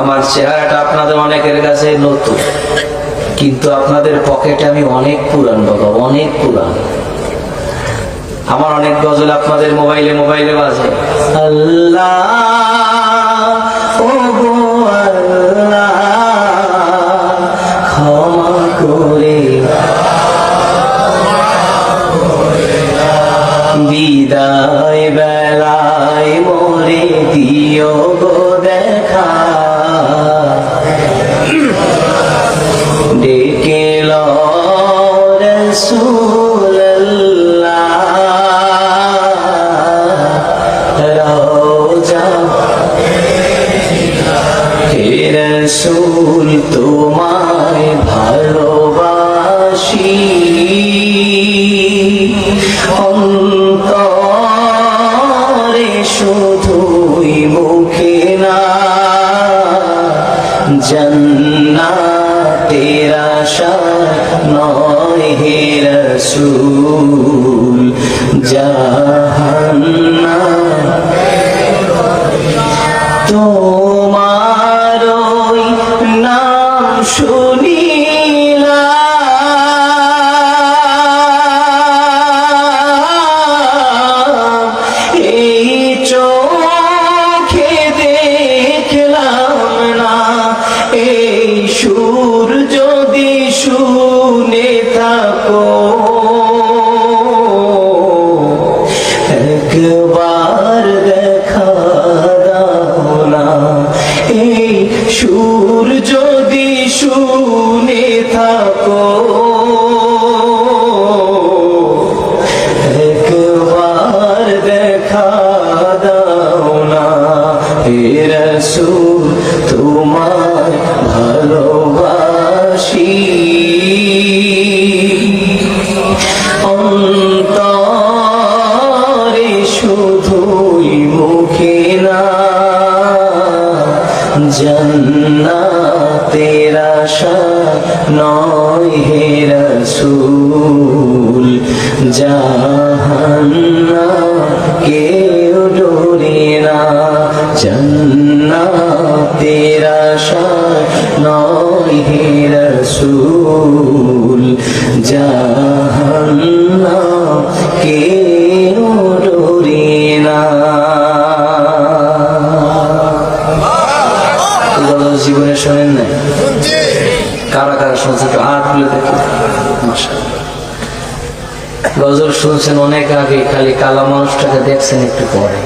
আমার চেহারাটা আপনাদের অনেকের কাছে নতুন, কিন্তু আপনাদের পকেটে আমি অনেক পুরান বাবা, অনেক পুরান। আমার অনেক গজল আপনাদের মোবাইলে মোবাইলে বাজে। আল্লাহ ও গো আল্লাহ ক্ষমা করে বিদায় বেলায় মোরে দিও গো দেখা, ডেকে লো রাসূলুল্লাহ রওজা হে রাসূল তোমায় ভালোবাসি, অন্তরে শুধুই মুখে না, জান্নাতের আশা নয় হে রাসূল, জাহান্নাম তোমার ওই নাম শুনিলাম, এই চোখে দেখলাম না, এই সুর যদি শুনে থাকো একবার দেখা দাও না, এই সুর যদি শুনে থাকো একবার দেখা দাও না, হে রাসূল তোমার ভালোবাসি, অন্তরে শুধুই মুখে না, জান্নাতের আশা নয় হে রাসূল, জাহান্নাম কেউ ডরে না, জান্নাতের আশা নয় হে রাসূল, জাহান্নাম কেউ ডরে না। জীবনে শোনেন নাই? কারা কারা শুনছে একটু হাত তুলে দেখি। গজল শুনছেন অনেক আগে, খালি কালা মানুষটাকে দেখছেন একটু পরে।